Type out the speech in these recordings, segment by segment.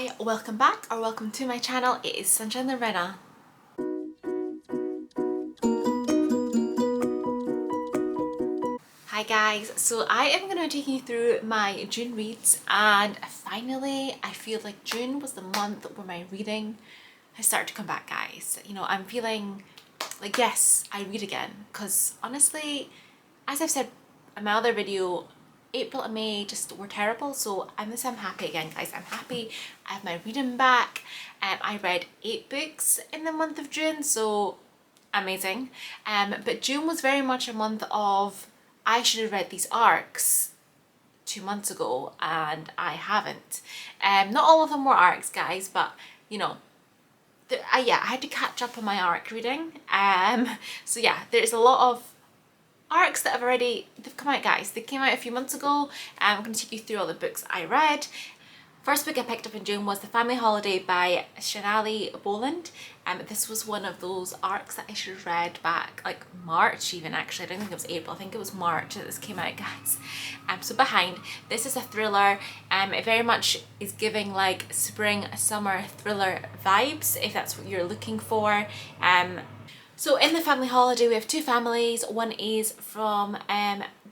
Hi, welcome back or welcome to my channel. It is Sunshine Lorena. Hi guys, so I am going to be taking you through my June reads, and finally I feel like June was the month where my reading has started to come back, guys. You know, I'm feeling like, yes, I read again, because honestly, as I've said in my other video, April and May just were terrible, so I'm happy again, guys. I'm happy. I have my reading back. I read 8 books in the month of June, so amazing. But June was very much a month of, I should have read these arcs 2 months ago, and I haven't. Not all of them were arcs, guys, but you know, yeah, I had to catch up on my arc reading. So yeah, there's a lot of arcs that they've come out, guys. They came out a few months ago. I'm going to take you through all the books I read. First book I picked up in June was The Family Holiday by Shanae Boland. This was one of those arcs that I should have read back like March even, actually. I don't think it was April, I think it was March that this came out, guys. So behind, this is a thriller. It very much is giving like spring, summer thriller vibes, if that's what you're looking for. So in The Family Holiday, we have 2 families. One is from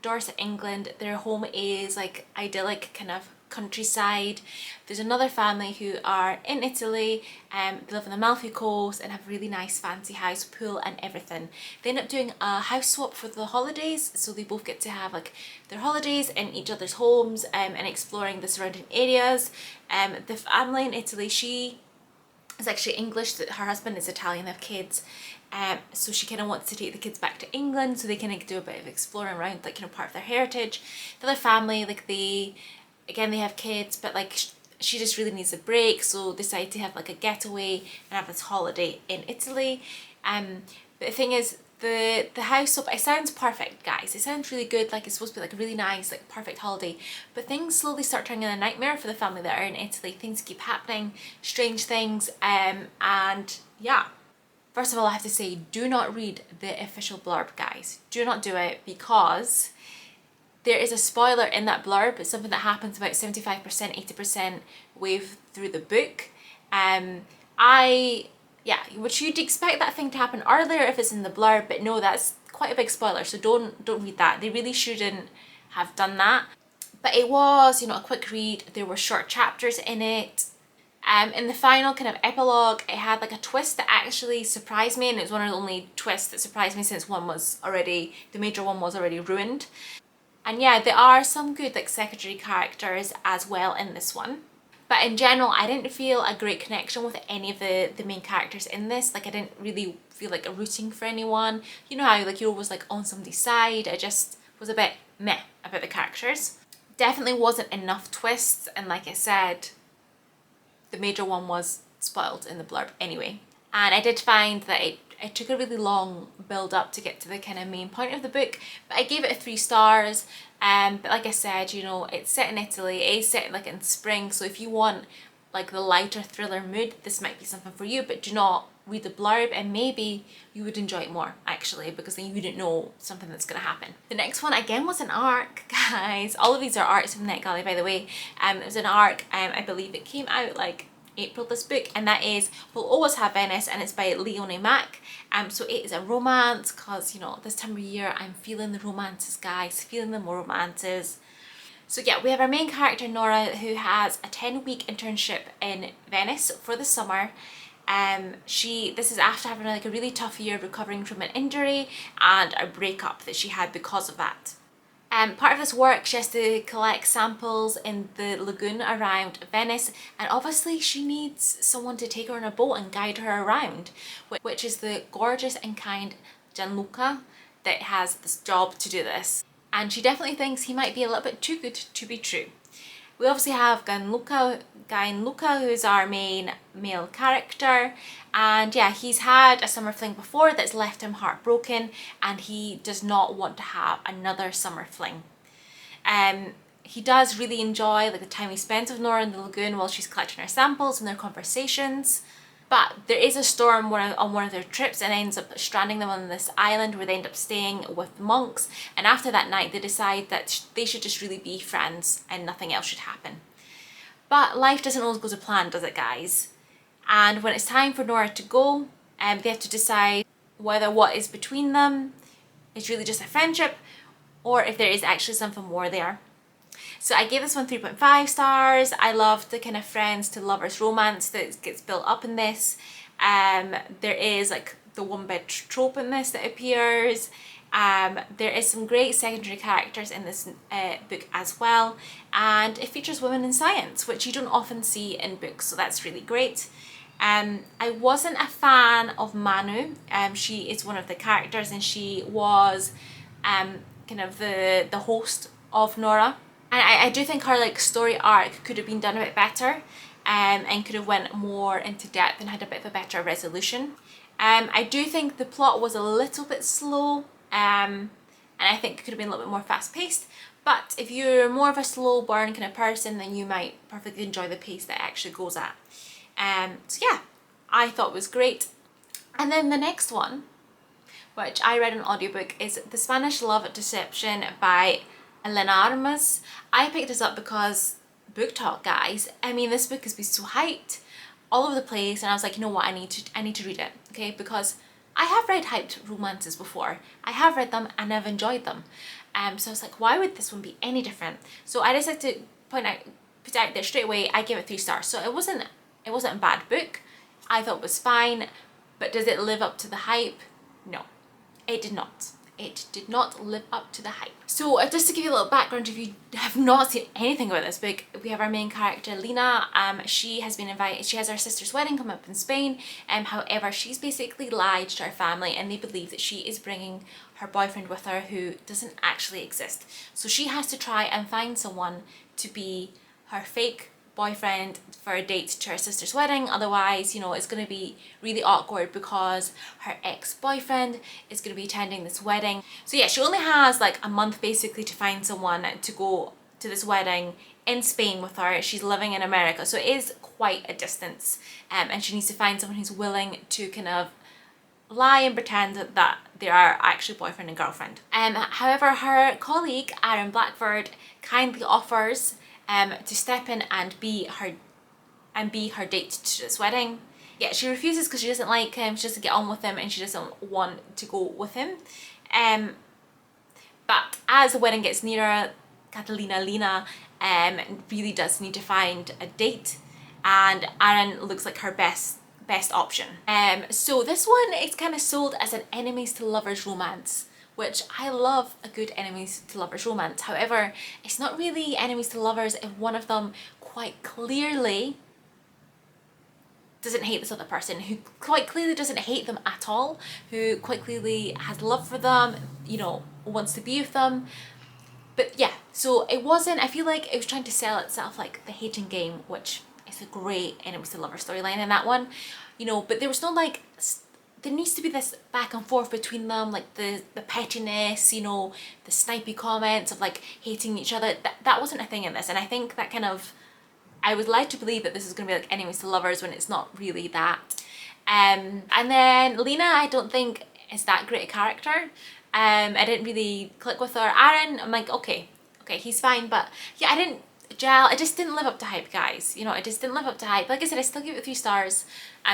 Dorset, England. Their home is like idyllic kind of countryside. There's another family who are in Italy. They live on the Amalfi Coast and have a really nice fancy house, pool and everything. They end up doing a house swap for the holidays, so they both get to have like their holidays in each other's homes and exploring the surrounding areas. The family in Italy, she is actually English, her husband is Italian, they have kids. So she kind of wants to take the kids back to England so they can do a bit of exploring around, like, you know, part of their heritage. The other family, like, they have kids, but like she just really needs a break, so decide to have like a getaway and have this holiday in Italy. But the thing is, the house swap, it sounds perfect, guys. It sounds really good, like it's supposed to be like a really nice, like perfect holiday. But things slowly start turning into a nightmare for the family that are in Italy. Things keep happening, strange things, and yeah. First of all, I have to say, do not read the official blurb, guys. Do not do it, because there is a spoiler in that blurb. It's something that happens about 75%, 80% way through the book. Yeah, which you'd expect that thing to happen earlier if it's in the blurb, but no, that's quite a big spoiler, so don't read that. They really shouldn't have done that. But it was, you know, a quick read. There were short chapters in it. In the final kind of epilogue, it had like a twist that actually surprised me, and it was one of the only twists that surprised me since the major one was already ruined. And yeah, there are some good like secondary characters as well in this one. But in general, I didn't feel a great connection with any of the main characters in this. Like, I didn't really feel like a rooting for anyone. You know how like you're always like on somebody's side. I just was a bit meh about the characters. Definitely wasn't enough twists, and like I said, the major one was spoiled in the blurb anyway. And I did find that it took a really long build up to get to the kind of main point of the book, but I gave it a 3 stars. But like I said, you know, it's set in Italy, it is set like in spring, so if you want like the lighter thriller mood, this might be something for you. But do not read the blurb, and maybe you would enjoy it more, actually, because then you wouldn't know something that's going to happen. The next one again was an arc, guys. All of these are arcs from NetGalley, by the way. It was an arc, I believe it came out like April, this book, and that is We'll Always Have Venice, and it's by Leonie Mack. So it is a romance, because you know, this time of year I'm feeling the romances, guys, feeling the more romances. So yeah, we have our main character Nora, who has a 10-week internship in Venice for the summer. This is after having like a really tough year recovering from an injury and a breakup that she had because of that. Part of this work, she has to collect samples in the lagoon around Venice, and obviously she needs someone to take her on a boat and guide her around, which is the gorgeous and kind Gianluca that has this job to do this. And she definitely thinks he might be a little bit too good to be true. We obviously have Gianluca, who's our main male character, and yeah, he's had a summer fling before that's left him heartbroken, and he does not want to have another summer fling. He does really enjoy like the time he spends with Nora in the lagoon while she's collecting her samples and their conversations. But there is a storm on one of their trips, and ends up stranding them on this island where they end up staying with monks. And after that night, they decide that they should just really be friends and nothing else should happen. But life doesn't always go to plan, does it, guys? And when it's time for Nora to go, they have to decide whether what is between them is really just a friendship or if there is actually something more there. So I gave this one 3.5 stars. I love the kind of friends to lovers romance that gets built up in this. There is like the one bed trope in this that appears. There is some great secondary characters in this book as well, and it features women in science, which you don't often see in books, so that's really great. I wasn't a fan of Manu. She is one of the characters, and she was kind of the host of Nora. And I do think her like story arc could have been done a bit better, and could have went more into depth and had a bit of a better resolution. I do think the plot was a little bit slow, and I think it could have been a little bit more fast paced. But if you're more of a slow burn kind of person, then you might perfectly enjoy the pace that it actually goes at. So yeah, I thought it was great. And then the next one, which I read an audiobook, is The Spanish Love Deception by Elena Armas. I picked this up because book talk, guys. I mean, this book has been so hyped all over the place, and I was like, you know what, I need to read it, okay? Because I have read hyped romances before. I have read them and I've enjoyed them. So I was like, why would this one be any different? So I decided to put it out there straight away. I gave it 3 stars. So it wasn't a bad book. I thought it was fine, but does it live up to the hype? No, it did not. It did not live up to the hype. So just to give you a little background, if you have not seen anything about this book, we have our main character, Lina. She has been invited, she has her sister's wedding coming up in Spain. However, she's basically lied to her family, and they believe that she is bringing her boyfriend with her who doesn't actually exist. So she has to try and find someone to be her fake boyfriend for a date to her sister's wedding. Otherwise, you know, it's going to be really awkward because her ex-boyfriend is going to be attending this wedding. So yeah, she only has like a month basically to find someone to go to this wedding in Spain with her. She's living in America, so it is quite a distance, and she needs to find someone who's willing to kind of lie and pretend that they are actually boyfriend and girlfriend. However, her colleague Aaron Blackford kindly offers to step in and be her date to this wedding. Yeah, she refuses because she doesn't like him, she doesn't get on with him, and she doesn't want to go with him. But as the wedding gets nearer, Lina really does need to find a date, and Aaron looks like her best option. So this one is kind of sold as an enemies to lovers romance, which I love a good enemies to lovers romance. However, it's not really enemies to lovers if one of them quite clearly doesn't hate this other person, who quite clearly doesn't hate them at all, who quite clearly has love for them, you know, wants to be with them. But yeah, so it wasn't, I feel like it was trying to sell itself like the hating game, which is a great enemies to lovers storyline in that one, you know, but there was no like, there needs to be this back and forth between them, like the pettiness, you know, the snipey comments of like hating each other. That wasn't a thing in this, and I think that kind of, I was led to believe that this is going to be like enemies to lovers when it's not really that. And then Lena, I don't think is that great a character. I didn't really click with her. Aaron, I'm like, okay, he's fine, but yeah, I didn't gel. It just didn't live up to hype, guys. You know, it just didn't live up to hype. Like I said, I still give it 3 stars.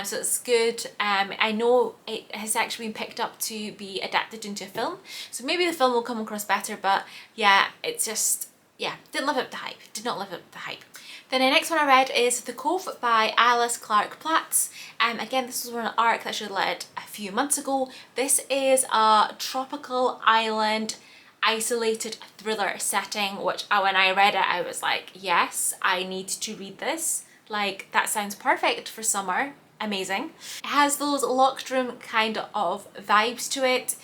So it's good. I know it has actually been picked up to be adapted into a film, so maybe the film will come across better, but yeah, it's just, yeah, didn't live up to hype. Did not live up to hype. Then the next one I read is The Cove by Alice Clark Platts. Again, this was one arc that she read a few months ago. This is a tropical island isolated thriller setting, which when I read it, I was like, yes, I need to read this. Like, that sounds perfect for summer. Amazing. It has those locked room kind of vibes to it.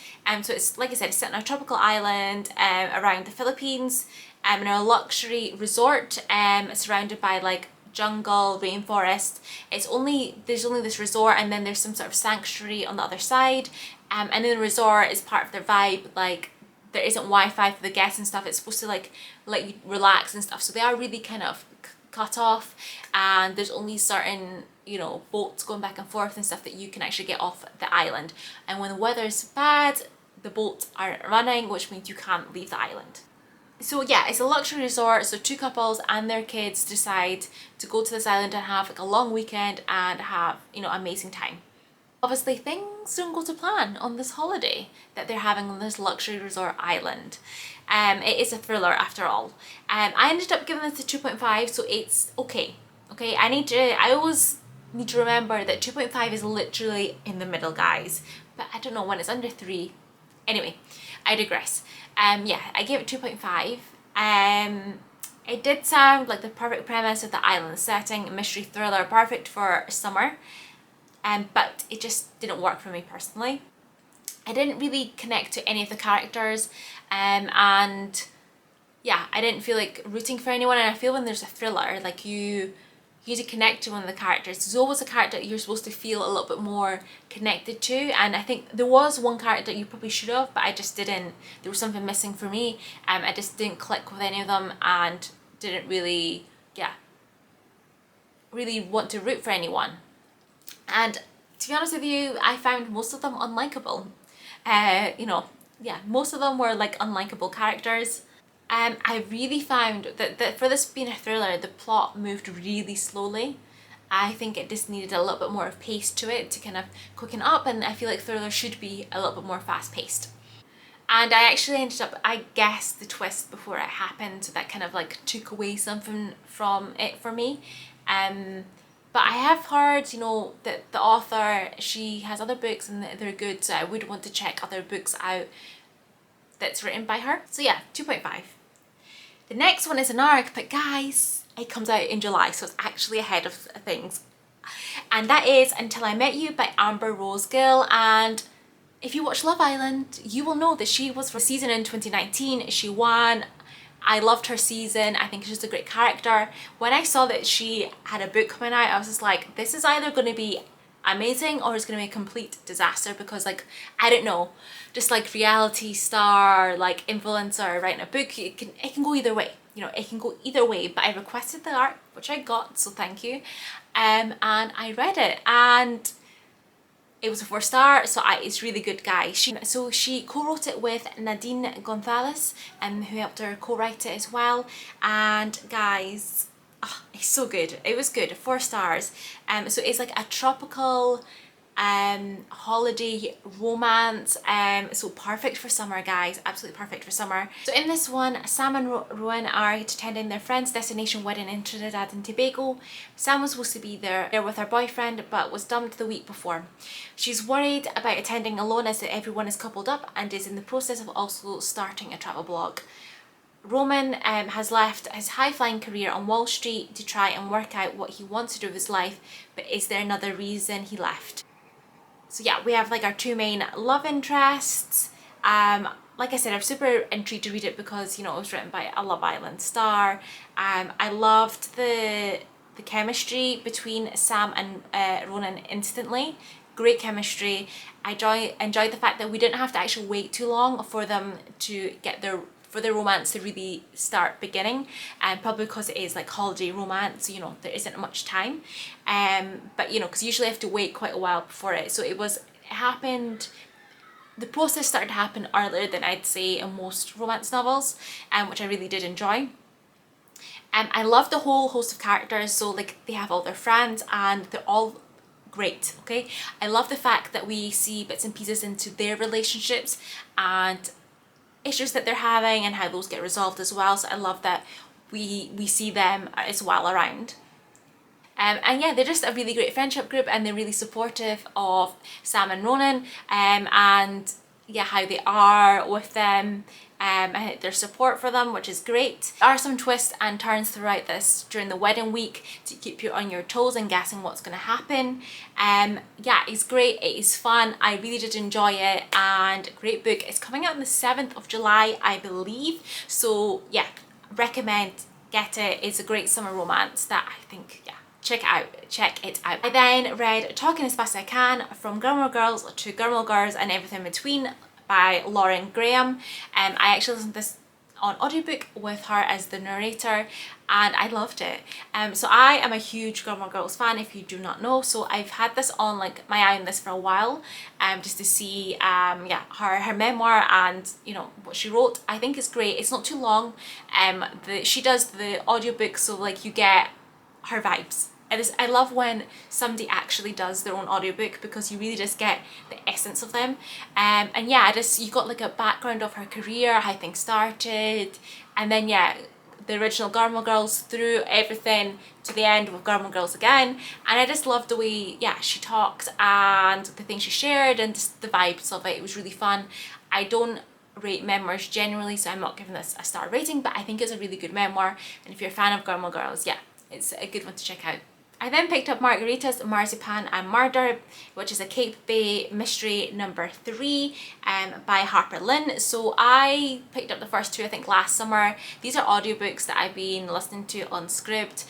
So it's, like I said, it's set on a tropical island around the Philippines, in a luxury resort surrounded by like jungle, rainforest. There's only this resort, and then there's some sort of sanctuary on the other side. And then the resort is part of their vibe, like there isn't Wi-Fi for the guests and stuff. It's supposed to like let you relax and stuff. So they are really kind of cut off, and there's only certain, you know, boats going back and forth and stuff that you can actually get off the island. And when the weather's bad, the boats aren't running, which means you can't leave the island. So yeah, it's a luxury resort, so two couples and their kids decide to go to this island and have like a long weekend and have, you know, amazing time. Obviously things don't go to plan on this holiday that they're having on this luxury resort island. It is a thriller after all. I ended up giving this a 2.5, so it's okay. Okay, I always need to remember that 2.5 is literally in the middle, guys. But I don't know, when it's under 3. Anyway, I digress. Yeah, I gave it 2.5. It did sound like the perfect premise of the island setting, mystery thriller, perfect for summer. But it just didn't work for me personally. I didn't really connect to any of the characters, and yeah, I didn't feel like rooting for anyone. And I feel when there's a thriller, like you need to connect to one of the characters. There's always a character that you're supposed to feel a little bit more connected to, and I think there was one character you probably should have, but I just didn't. There was something missing for me. I just didn't click with any of them and didn't really, yeah, really want to root for anyone. And to be honest with you, I found most of them unlikable. You know, yeah, most of them were like unlikable characters. I really found that for this being a thriller, the plot moved really slowly. I think it just needed a little bit more of pace to it to kind of quicken up, and I feel like thriller should be a little bit more fast paced. And I actually ended up, I guessed the twist before it happened, so that kind of like took away something from it for me. But I have heard, you know, that the author, she has other books and they're good, so I would want to check other books out that's written by her. So yeah, 2.5. The next one is an ARC, but guys, it comes out in July, so it's actually ahead of things. And that is Until I Met You by Amber Rose Gill. And if you watch Love Island, you will know that she was for season in 2019. She won. I loved her season. I think she's a great character. When I saw that she had a book coming out, I was just like, this is either going to be amazing or it's going to be a complete disaster, because like, I don't know, just like reality star, like influencer writing a book, it can go either way. You know, it can go either way. But I requested the art, which I got, so thank you. And I read it, and it was a 4-star, so it's really good, guys. She co-wrote it with Nadine Gonzalez, who helped her co-write it as well. And guys, oh, it's so good. It was good, 4 stars. So it's like a tropical holiday romance, so perfect for summer, guys, absolutely perfect for summer. So in this one, Sam and Rowan are attending their friend's destination wedding in Trinidad and Tobago. Sam was supposed to be there with her boyfriend, but was dumped the week before. She's worried about attending alone as everyone is coupled up, and is in the process of also starting a travel blog. Roman has left his high-flying career on Wall Street to try and work out what he wants to do with his life, but is there another reason he left? So yeah, we have like our 2 main love interests. Like I said, I'm super intrigued to read it because, you know, it was written by a Love Island star. I loved the chemistry between Sam and Ronan instantly. Great chemistry. I enjoyed the fact that we didn't have to actually wait too long for them to get for their romance to really start beginning, and probably because it is like holiday romance, you know, there isn't much time, but you know, because usually I have to wait quite a while before it, so the process started to happen earlier than I'd say in most romance novels, which I really did enjoy. I love the whole host of characters, so like they have all their friends and they're all great, okay? I love the fact that we see bits and pieces into their relationships and issues that they're having and how those get resolved as well, so I love that we see them as well around. And yeah, they're just a really great friendship group, and they're really supportive of Sam and Ronan, and yeah, how they are with them, and their support for them, which is great. There are some twists and turns throughout this during the wedding week to keep you on your toes and guessing what's going to happen. Yeah, it's great, it is fun, I really did enjoy it, and great book. It's coming out on the 7th of July, I believe, so yeah, recommend, get it. It's a great summer romance that I think, yeah, check it out. I then read Talking as Fast as I Can, From Gilmore Girls to Gilmore Girls and Everything in Between by Lauren Graham. I actually listened to this on audiobook with her as the narrator, and I loved it. So I am a huge Gilmore Girls fan, if you do not know, so I've had this on, like, my eye on this for a while, just to see yeah, her memoir and, you know, what she wrote. I think it's great. It's not too long. She does the audiobook, so like you get her vibes. I love when somebody actually does their own audiobook, because you really just get the essence of them. And yeah, you got like a background of her career, how things started, and then yeah, the original Gilmore Girls through everything to the end with Gilmore Girls again. And I just loved the way, yeah, she talked and the things she shared and just the vibes of it. It was really fun. I don't rate memoirs generally, so I'm not giving this a star rating, but I think it's a really good memoir, and if you're a fan of Gilmore Girls, yeah, it's a good one to check out. I then picked up Margaritas, Marzipan and Martyr, which is a Cape Bay mystery number 3 by Harper Lynn. So I picked up the first 2, I think, last summer. These are audiobooks that I've been listening to on Scribd.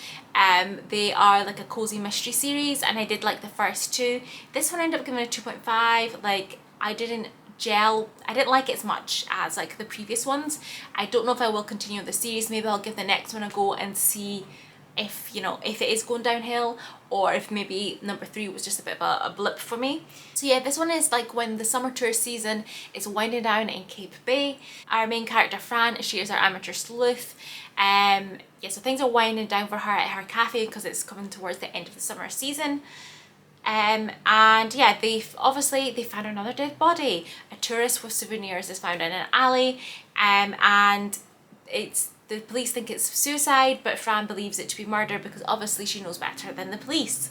They are like a cozy mystery series, and I did like the first 2. This one I ended up giving a 2.5. Like, I didn't like it as much as like the previous ones. I don't know if I will continue the series. Maybe I'll give the next one a go and see if, you know, if it is going downhill, or if maybe number 3 was just a bit of a blip for me. So yeah, this one is like when the summer tour season is winding down in Cape Bay. Our main character Fran, she is our amateur sleuth. Yeah, so things are winding down for her at her cafe because it's coming towards the end of the summer season. And yeah, they found another dead body. A tourist with souvenirs is found in an alley, and the police think it's suicide, but Fran believes it to be murder because obviously she knows better than the police.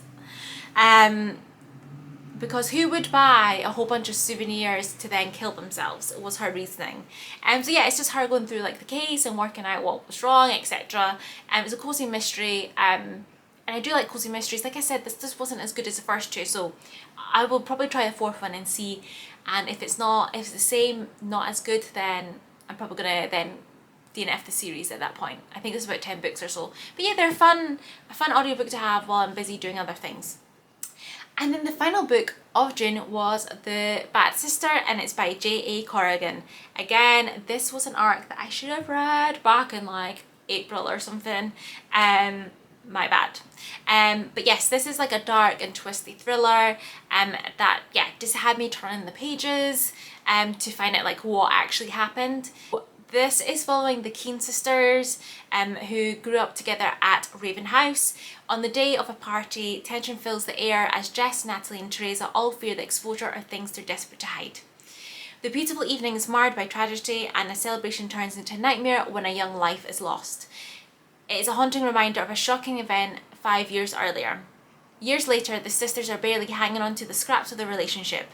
Because who would buy a whole bunch of souvenirs to then kill themselves, was her reasoning. So yeah, it's just her going through like the case and working out what was wrong, etc. It's a cozy mystery, and I do like cozy mysteries. Like I said, this just wasn't as good as the first 2, so I will probably try the 4th one and see. And if it's the same, not as good, then I'm probably gonna then DNF the series at that point. I think it's about 10 books or so. But yeah, they're a fun audiobook to have while I'm busy doing other things. And then the final book of June was The Bad Sister, and it's by J.A. Corrigan. Again, this was an arc that I should have read back in like April or something. My bad. But yes, this is like a dark and twisty thriller that, yeah, just had me turning the pages to find out like what actually happened. This is following the Keene sisters, who grew up together at Raven House. On the day of a party, tension fills the air as Jess, Natalie and Teresa all fear the exposure of things they're desperate to hide. The beautiful evening is marred by tragedy, and a celebration turns into a nightmare when a young life is lost. It is a haunting reminder of a shocking event 5 years earlier. Years later, the sisters are barely hanging on to the scraps of their relationship.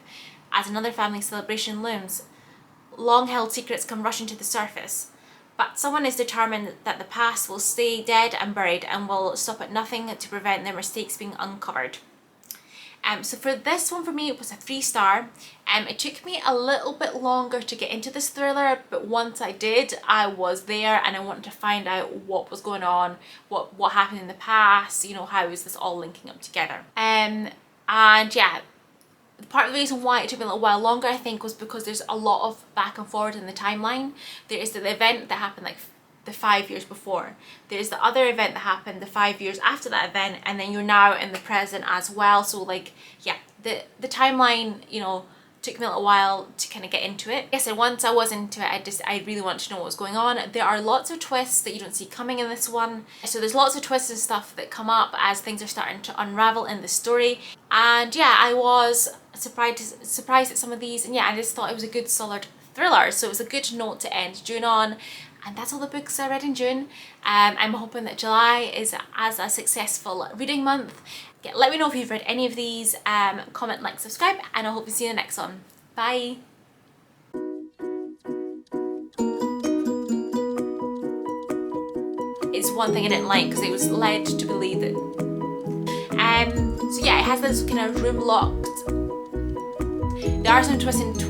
As another family celebration looms, long-held secrets come rushing to the surface, but someone is determined that the past will stay dead and buried and will stop at nothing to prevent their mistakes being uncovered. So for this one, for me, it was a 3-star. It took me a little bit longer to get into this thriller, but once I did, I was there and I wanted to find out what was going on, what happened in the past, you know, how is this all linking up together. And yeah, part of the reason why it took me a little while longer, I think, was because there's a lot of back and forward in the timeline. There is the event that happened like the 5 years before. There's the other event that happened the 5 years after that event, and then you're now in the present as well. So like, yeah, the timeline, you know, took me a little while to kind of get into it. Yes, and once I was into it, I really wanted to know what was going on. There are lots of twists that you don't see coming in this one. So there's lots of twists and stuff that come up as things are starting to unravel in the story. And yeah, I was surprised at some of these, and yeah, I just thought it was a good solid thriller. So it was a good note to end June on. And that's all the books I read in June. I'm hoping that July is as a successful reading month. Yeah, let me know if you've read any of these. Comment, like, subscribe, and I hope to see you in the next one. Bye. It's one thing I didn't like because it was led to believe that. So yeah, it has this kind of room locked. There are some twists and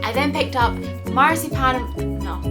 I then picked up Marzipan. No.